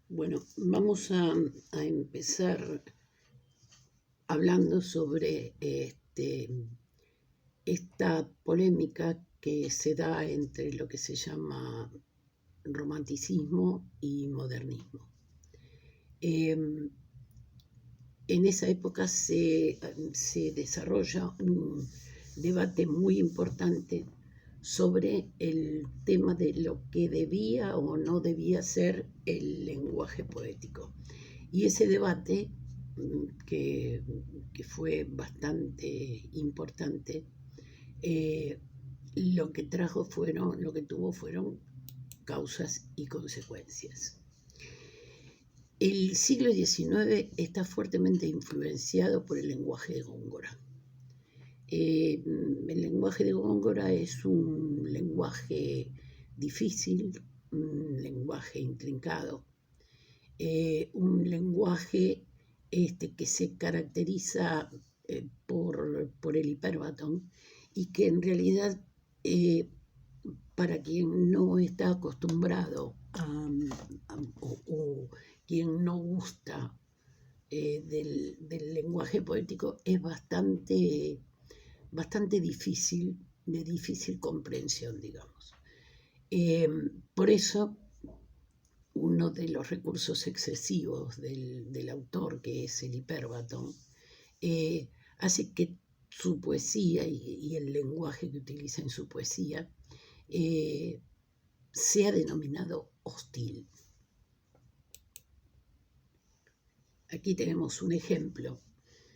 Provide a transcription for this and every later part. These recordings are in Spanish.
Bueno, vamos a empezar hablando sobre esta polémica que se da entre lo que se llama romanticismo y modernismo. En esa época se desarrolla un debate muy importante sobre el tema de lo que debía o no debía ser el lenguaje poético. Y ese debate, que, que fue bastante importante, lo que tuvo fueron causas y consecuencias. El siglo XIX está fuertemente influenciado por el lenguaje de Góngora. El lenguaje de Góngora es un lenguaje difícil, un lenguaje intrincado, un lenguaje que se caracteriza por el hiperbatón y que en realidad, para quien no está acostumbrado o quien no gusta del lenguaje poético, es bastante difícil, de difícil comprensión, digamos. Por eso, uno de los recursos excesivos del autor, que es el hiperbatón, hace que su poesía y el lenguaje que utiliza en su poesía sea denominado hostil. Aquí tenemos un ejemplo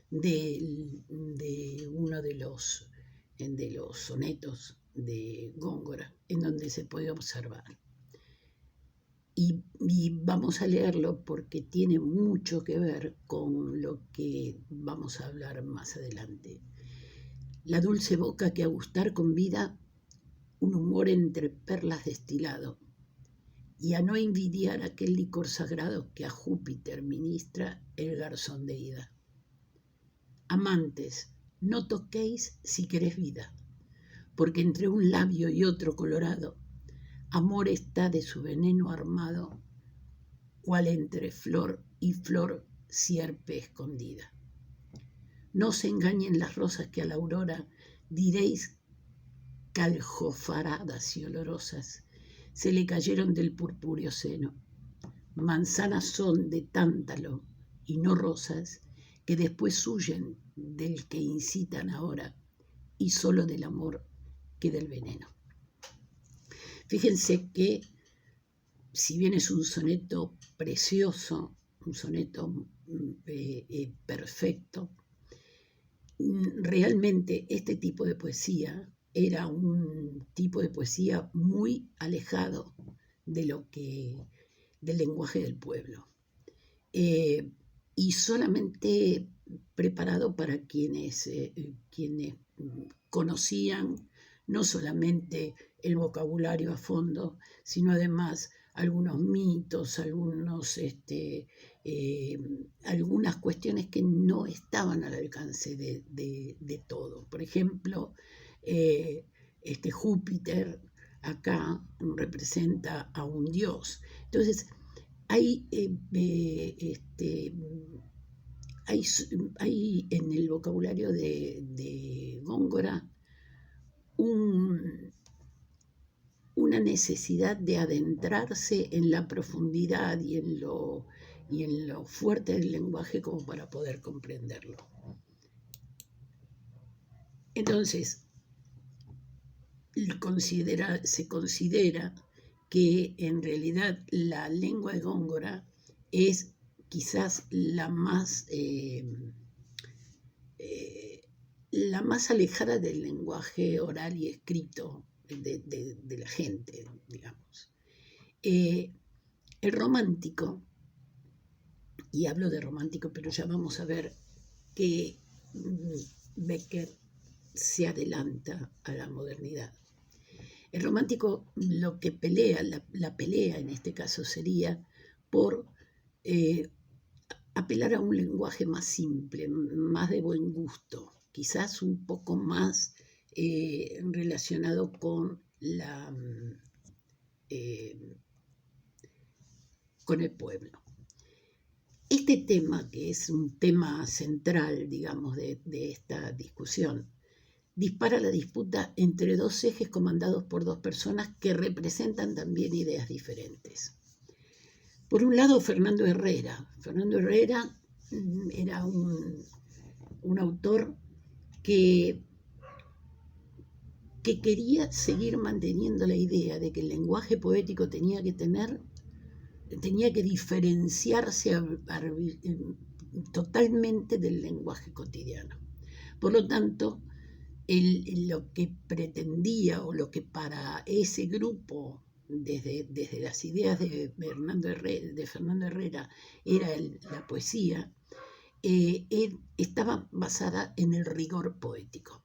de uno de los sonetos de Góngora, en donde se puede observar. Y vamos a leerlo porque tiene mucho que ver con lo que vamos a hablar más adelante. La dulce boca que a gustar convida un humor entre perlas destilado, y a no envidiar aquel licor sagrado que a Júpiter ministra el garzón de ida. Amantes, no toquéis si queréis vida, porque entre un labio y otro colorado, amor está de su veneno armado, cual entre flor y flor sierpe escondida. No se engañen las rosas que a la aurora diréis caljofaradas y olorosas se le cayeron del purpúreo seno. Manzanas son de tántalo y no rosas, que después huyen del que incitan ahora, y solo del amor que del veneno. Fíjense que, si bien es un soneto precioso, un soneto perfecto, realmente este tipo de poesía era un tipo de poesía muy alejado del lenguaje del pueblo, y solamente preparado para quienes conocían no solamente el vocabulario a fondo, sino además algunos mitos, algunas cuestiones que no estaban al alcance de todo. Por ejemplo, Júpiter acá representa a un dios. Entonces, hay en el vocabulario de Góngora una necesidad de adentrarse en la profundidad y en lo fuerte del lenguaje como para poder comprenderlo. Entonces, se considera que en realidad la lengua de Góngora es quizás la más alejada del lenguaje oral y escrito de la gente, digamos. El romántico, y hablo de romántico, pero ya vamos a ver que Becker se adelanta a la modernidad. El romántico lo que pelea, la pelea en este caso sería por apelar a un lenguaje más simple, más de buen gusto, quizás un poco más relacionado con con el pueblo. Este tema, que es un tema central, digamos, de esta discusión, dispara la disputa entre dos ejes comandados por dos personas que representan también ideas diferentes. Por un lado, Fernando Herrera. Fernando Herrera era un autor que quería seguir manteniendo la idea de que el lenguaje poético tenía que diferenciarse totalmente del lenguaje cotidiano. Por lo tanto, lo que pretendía o lo que para ese grupo, desde las ideas de Fernando Herrera, era la poesía, estaba basada en el rigor poético.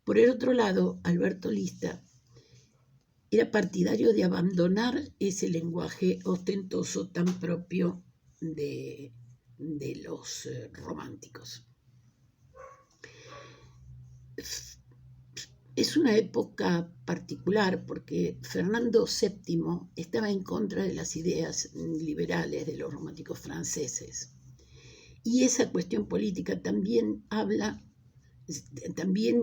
Por el otro lado, Alberto Lista era partidario de abandonar ese lenguaje ostentoso tan propio de los románticos. Es una época particular porque Fernando VII estaba en contra de las ideas liberales de los románticos franceses. Y esa cuestión política también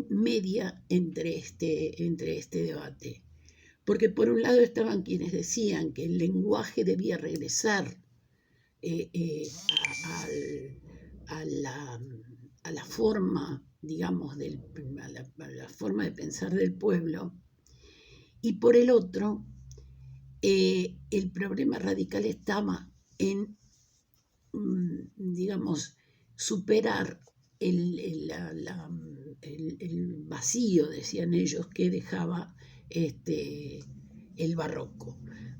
media entre este debate. Porque por un lado estaban quienes decían que el lenguaje debía regresar a la forma, digamos, a la forma de pensar del pueblo, y por el otro, el problema radical estaba en, digamos, superar el vacío, decían ellos, que dejaba el barroco.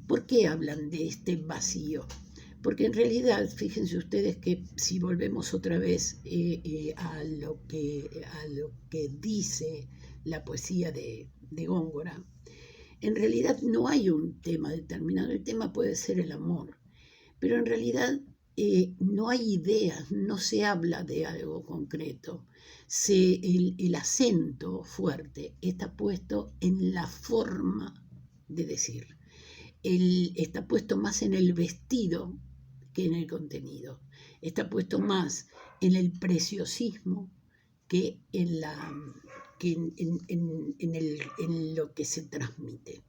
¿Por qué hablan de este vacío? Porque en realidad, fíjense ustedes que si volvemos otra vez a lo que dice la poesía de Góngora, en realidad no hay un tema determinado. El tema puede ser el amor, pero en realidad no hay ideas, no se habla de algo concreto. El acento fuerte está puesto en la forma de decir. Está puesto más en el vestido que en el contenido. Está puesto más en el preciosismo que en lo que se transmite.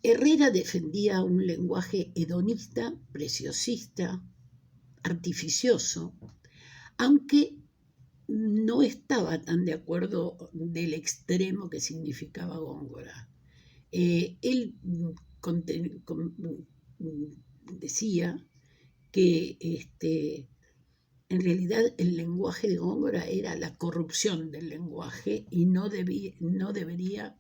Herrera defendía un lenguaje hedonista, preciosista, artificioso, aunque no estaba tan de acuerdo del extremo que significaba Góngora. Él decía que en realidad el lenguaje de Góngora era la corrupción del lenguaje y no debería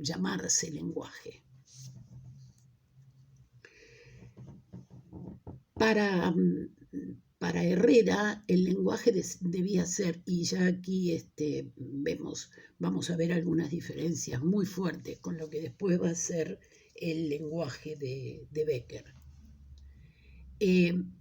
llamarse lenguaje. Para Herrera el lenguaje debía ser, y ya aquí vamos a ver algunas diferencias muy fuertes con lo que después va a ser el lenguaje de Bécquer. El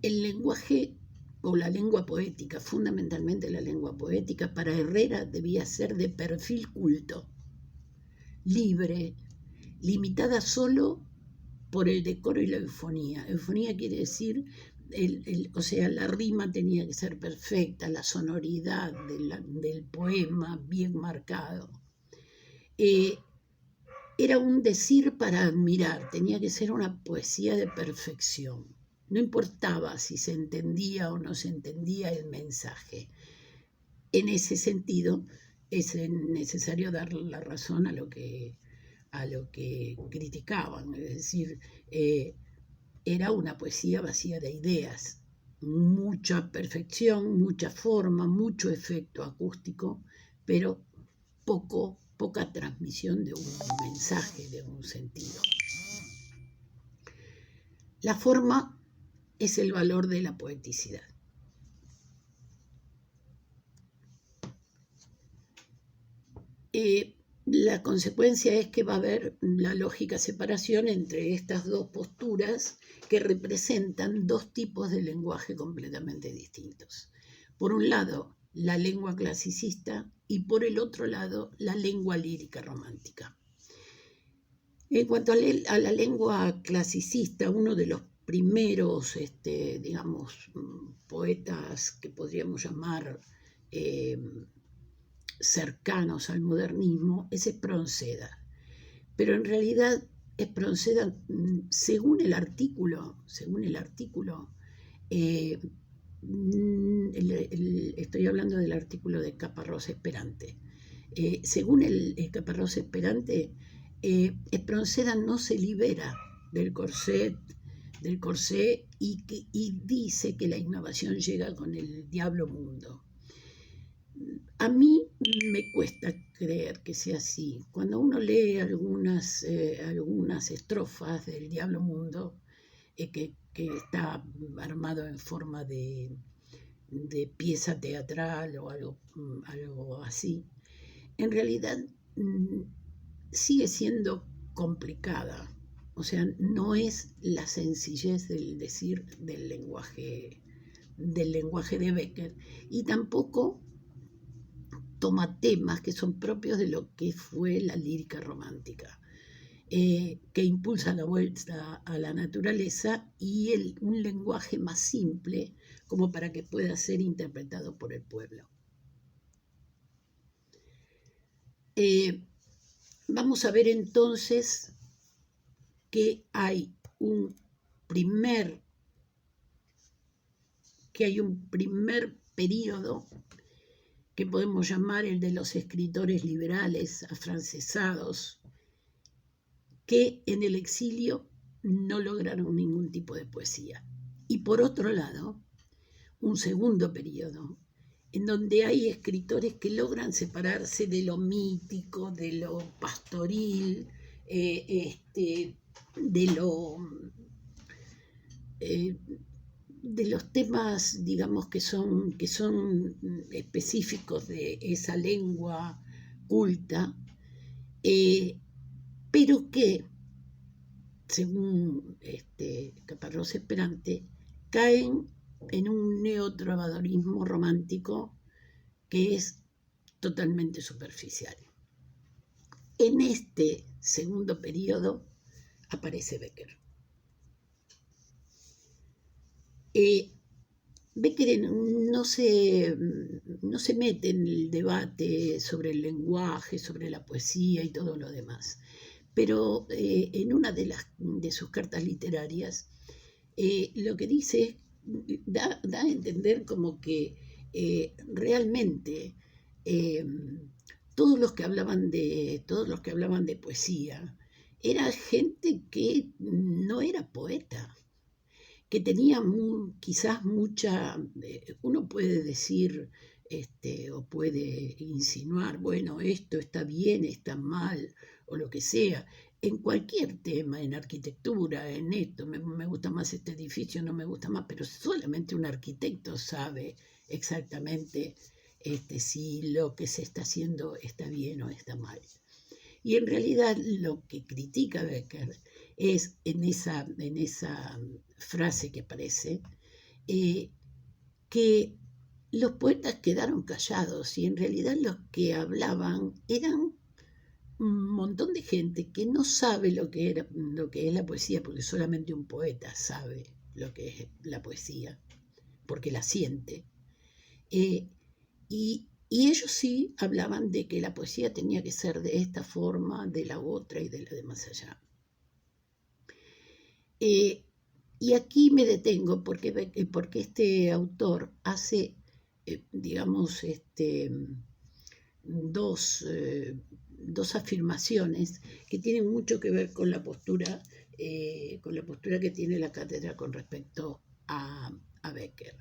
lenguaje o la lengua poética, fundamentalmente la lengua poética, para Herrera debía ser de perfil culto, libre, limitada solo por el decoro y la eufonía. Eufonía quiere decir, o sea, la rima tenía que ser perfecta, la sonoridad del poema bien marcado. Era un decir para admirar, tenía que ser una poesía de perfección. No importaba si se entendía o no se entendía el mensaje. En ese sentido, es necesario darle la razón a lo que criticaban, es decir, era una poesía vacía de ideas, mucha perfección, mucha forma, mucho efecto acústico, pero poca transmisión de un mensaje, de un sentido. La forma es el valor de la poeticidad. La consecuencia es que va a haber la lógica separación entre estas dos posturas que representan dos tipos de lenguaje completamente distintos. Por un lado, la lengua clasicista y por el otro lado la lengua lírica romántica. En cuanto a la lengua clasicista, uno de los primeros, digamos, poetas que podríamos llamar cercanos al modernismo es Espronceda. Pero en realidad Espronceda, según el artículo, estoy hablando del artículo de Caparrós Esperante. Según el Caparrós Esperante, Espronceda no se libera del corsé y dice que la innovación llega con el diablo mundo. A mí me cuesta creer que sea así. Cuando uno lee algunas estrofas del Diablo Mundo, que está armado en forma de pieza teatral o algo así, en realidad sigue siendo complicada. O sea, no es la sencillez del decir del lenguaje de Becker, y tampoco toma temas que son propios de lo que fue la lírica romántica, que impulsa la vuelta a la naturaleza y un lenguaje más simple como para que pueda ser interpretado por el pueblo. Vamos a ver entonces que hay un primer periodo que podemos llamar el de los escritores liberales afrancesados, que en el exilio no lograron ningún tipo de poesía. Y por otro lado, un segundo periodo, en donde hay escritores que logran separarse de lo mítico, de lo pastoril, de los temas, digamos, que son específicos de esa lengua culta, pero que, según Caparrós Esperante, caen en un neotrovadorismo romántico que es totalmente superficial. En este segundo periodo aparece Becker. Becker no se mete en el debate sobre el lenguaje, sobre la poesía y todo lo demás, pero en una de sus cartas literarias lo que dice da a entender como que realmente todos los que hablaban de poesía era gente que no era poeta, que tenía quizás mucha, uno puede decir o puede insinuar, bueno, esto está bien, está mal, o lo que sea, en cualquier tema, en arquitectura, en esto, me gusta más este edificio, no me gusta más, pero solamente un arquitecto sabe exactamente si lo que se está haciendo está bien o está mal. Y en realidad lo que critica Becker es en esa frase que aparece, que los poetas quedaron callados y en realidad los que hablaban eran un montón de gente que no sabe lo que es la poesía, porque solamente un poeta sabe lo que es la poesía, porque la siente. Y ellos sí hablaban de que la poesía tenía que ser de esta forma, de la otra y de la de más allá. Y aquí me detengo porque este autor hace, digamos, dos afirmaciones que tienen mucho que ver con la postura que tiene la cátedra con respecto a Becker.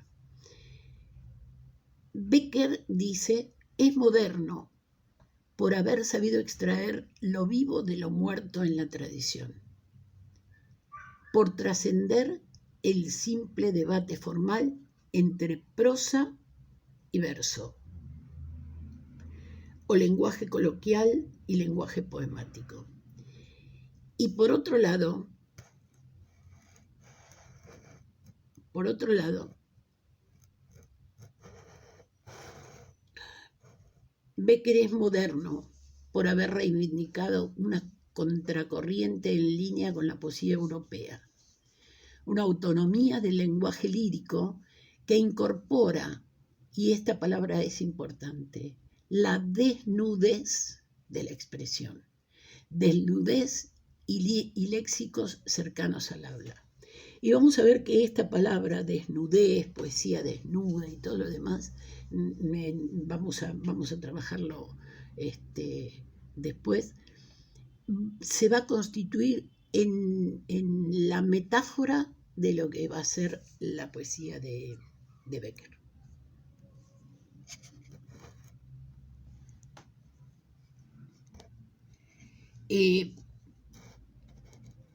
Becker dice, es moderno por haber sabido extraer lo vivo de lo muerto en la tradición, por trascender el simple debate formal entre prosa y verso, o lenguaje coloquial y lenguaje poemático. Y por otro lado, Becker es moderno por haber reivindicado una contracorriente en línea con la poesía europea, una autonomía del lenguaje lírico que incorpora, y esta palabra es importante, la desnudez de la expresión, desnudez y léxicos cercanos al habla. Y vamos a ver que esta palabra desnudez, poesía desnuda y todo lo demás, vamos a trabajarlo después, se va a constituir en la metáfora de lo que va a ser la poesía de Becker.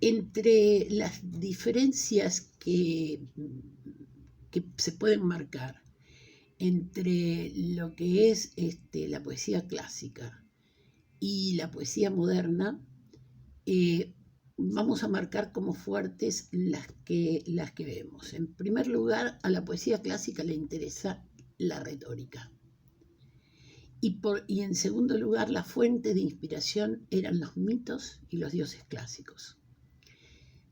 Entre las diferencias que se pueden marcar entre lo que es la poesía clásica y la poesía moderna, vamos a marcar como fuertes las que vemos. En primer lugar, a la poesía clásica le interesa la retórica. Y en segundo lugar, la fuente de inspiración eran los mitos y los dioses clásicos.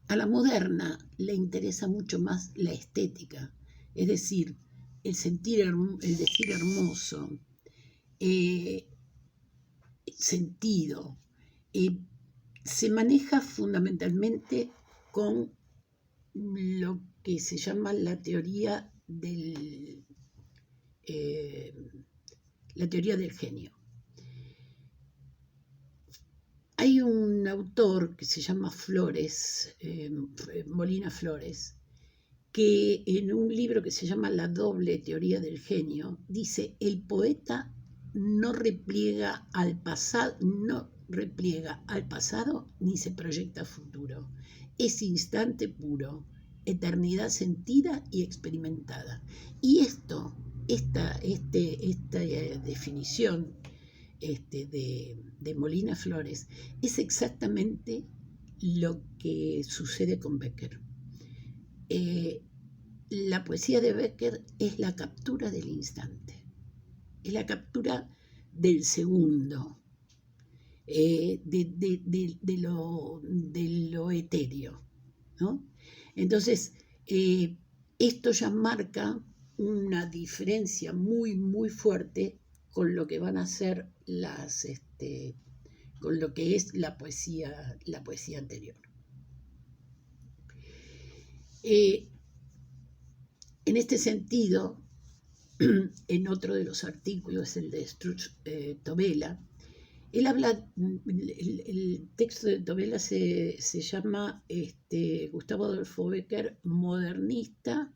A la moderna le interesa mucho más la estética, es decir, el decir hermoso, sentido. Se maneja fundamentalmente con lo que se llama la teoría del genio. Hay un autor que se llama Flores, Molina Flores, que en un libro que se llama La doble teoría del genio, dice: el poeta no repliega al pasado ni se proyecta a futuro. Es instante puro, eternidad sentida y experimentada. Y esta definición de Molina Flores es exactamente lo que sucede con Becker. La poesía de Becker es la captura del instante, es la captura del segundo, de lo etéreo, ¿no? Entonces, esto ya marca una diferencia muy, muy fuerte con lo que van a ser con lo que es la poesía anterior. En este sentido, en otro de los artículos, el de Tobela, él habla, el texto de Tobela se llama Gustavo Adolfo Becker, modernista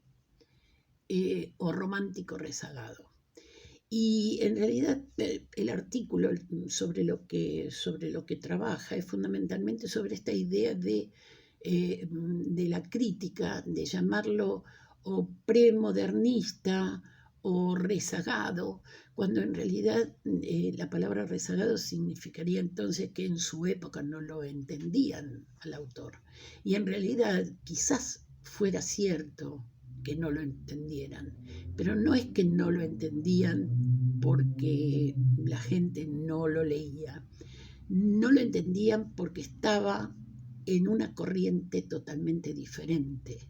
o romántico rezagado. Y en realidad el artículo sobre lo que trabaja es fundamentalmente sobre esta idea de la crítica, de llamarlo o premodernista o rezagado, cuando en realidad la palabra rezagado significaría entonces que en su época no lo entendían al autor. Y en realidad quizás fuera cierto que no lo entendieran, pero no es que no lo entendían porque la gente no lo leía, no lo entendían porque estaba en una corriente totalmente diferente.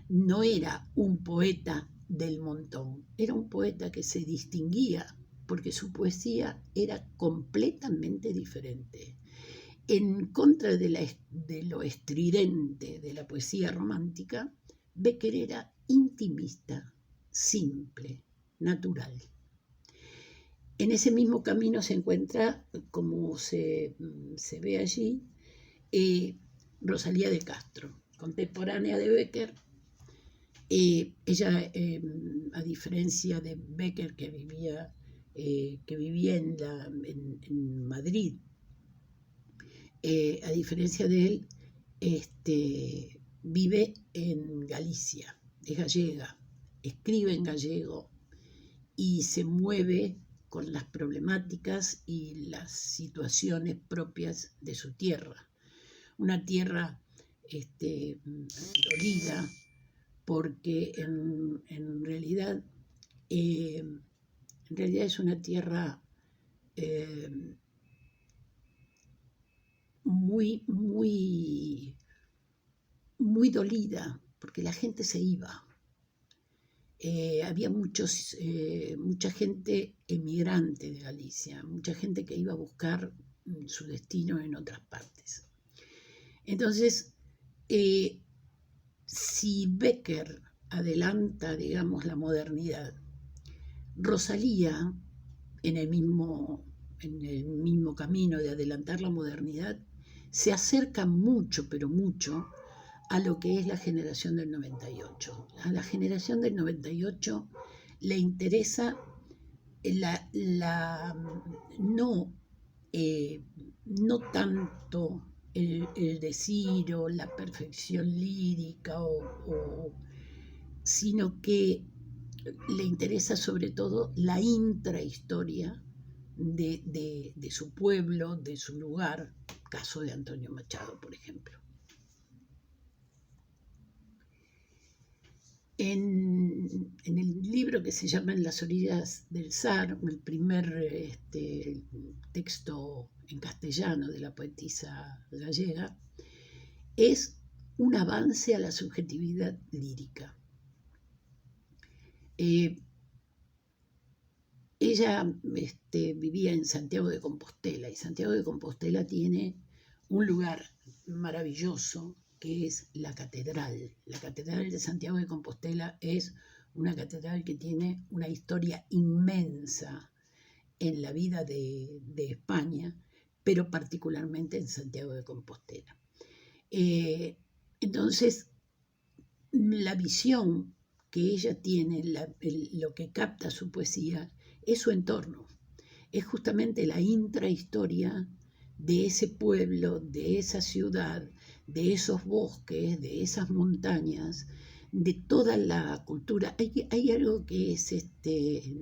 No era un poeta del montón, era un poeta que se distinguía porque su poesía era completamente diferente. En contra de lo estridente de la poesía romántica, Becker era intimista, simple, natural. En ese mismo camino se encuentra, como se ve allí, Rosalía de Castro, contemporánea de Becker. Ella, a diferencia de Becker, que vivía en Madrid, a diferencia de él, vive en Galicia, es gallega, escribe en gallego y se mueve con las problemáticas y las situaciones propias de su tierra. Una tierra dolida, porque en realidad es una tierra eh, muy, muy, muy dolida, porque la gente se iba. Había mucha gente emigrante de Galicia, mucha gente que iba a buscar su destino en otras partes. Entonces, si Becker adelanta, digamos, la modernidad, Rosalía, en el mismo camino de adelantar la modernidad, se acerca mucho, pero mucho, a lo que es la generación del 98. A la generación del 98 le interesa no tanto el decir o la perfección lírica, sino que le interesa sobre todo la intrahistoria de su pueblo, de su lugar, caso de Antonio Machado, por ejemplo. En el libro que se llama En las orillas del Sar, el primer texto en castellano de la poetisa gallega, es un avance a la subjetividad lírica. Ella vivía en Santiago de Compostela, y Santiago de Compostela tiene un lugar maravilloso que es la catedral. La catedral de Santiago de Compostela es una catedral que tiene una historia inmensa en la vida de España, pero particularmente en Santiago de Compostela. Entonces, la visión que ella tiene, lo que capta su poesía, es su entorno. Es justamente la intrahistoria de ese pueblo, de esa ciudad, de esos bosques, de esas montañas, de toda la cultura. Hay algo que es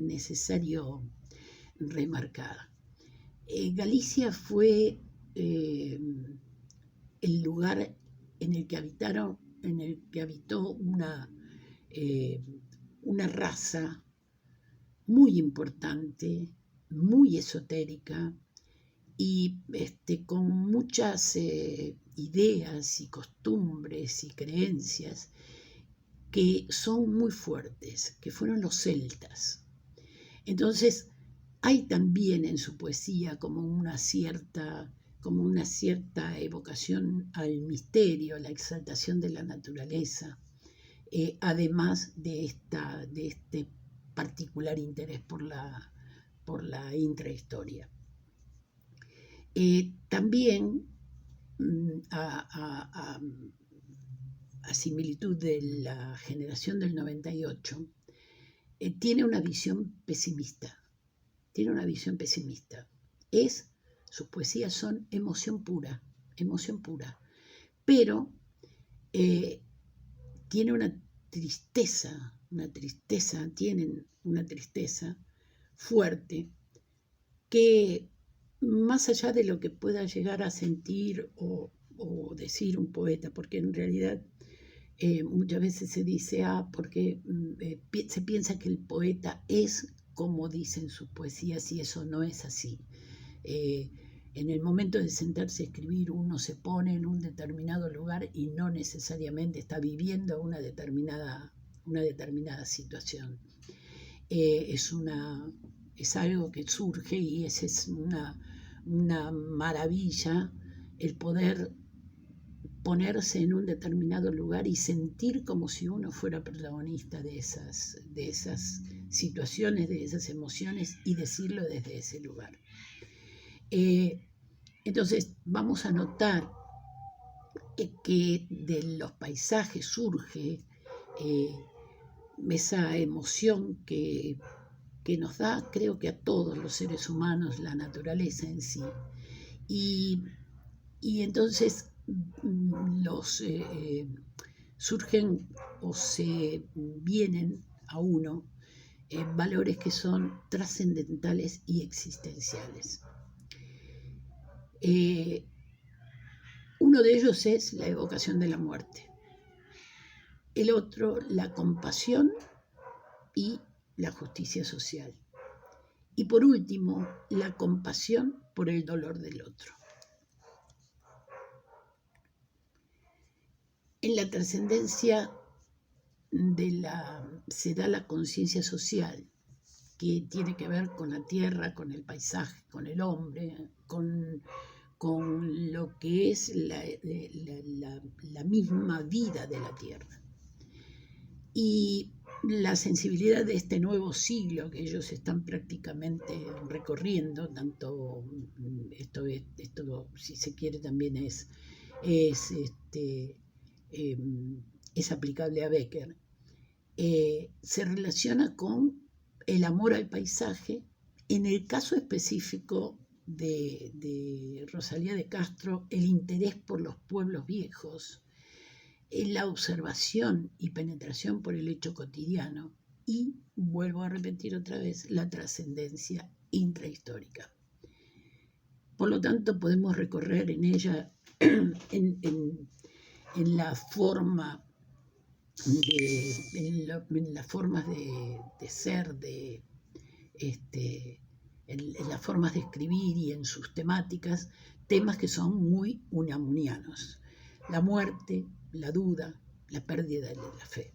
necesario remarcar. Galicia fue el lugar en el que habitó una raza muy importante, muy esotérica y con muchas ideas y costumbres y creencias que son muy fuertes, que fueron los celtas. Entonces, hay también en su poesía como una cierta evocación al misterio, la exaltación de la naturaleza, además de este particular interés por la intrahistoria. También, a similitud de la generación del 98, tiene una visión pesimista. Sus poesías son emoción pura, pero tiene tienen una tristeza fuerte que, más allá de lo que pueda llegar a sentir o decir un poeta, porque en realidad muchas veces se dice, porque se piensa que el poeta es como dicen sus poesías, y eso no es así. En el momento de sentarse a escribir, uno se pone en un determinado lugar y no necesariamente está viviendo una determinada situación. Es algo que surge, y es una maravilla el poder ponerse en un determinado lugar y sentir como si uno fuera protagonista de esas situaciones, de esas emociones, y decirlo desde ese lugar. Entonces vamos a notar que de los paisajes surge esa emoción que nos da, creo que a todos los seres humanos, la naturaleza en sí. Y entonces surgen o se vienen a uno valores que son trascendentales y existenciales. Uno de ellos es la evocación de la muerte. El otro, la compasión y la justicia social. Y por último, la compasión por el dolor del otro. En la trascendencia se da la conciencia social, que tiene que ver con la tierra, con el paisaje, con el hombre, con lo que es la misma vida de la tierra. Y la sensibilidad de este nuevo siglo que ellos están prácticamente recorriendo, tanto esto si se quiere también es aplicable a Becker, se relaciona con el amor al paisaje. En el caso específico de Rosalía de Castro, el interés por los pueblos viejos, la observación y penetración por el hecho cotidiano, y, vuelvo a repetir otra vez, la trascendencia intrahistórica. Por lo tanto, podemos recorrer en ella, en la forma en las formas de ser, en las formas de escribir y en sus temáticas, temas que son muy unamunianos: la muerte, la duda, la pérdida de la fe.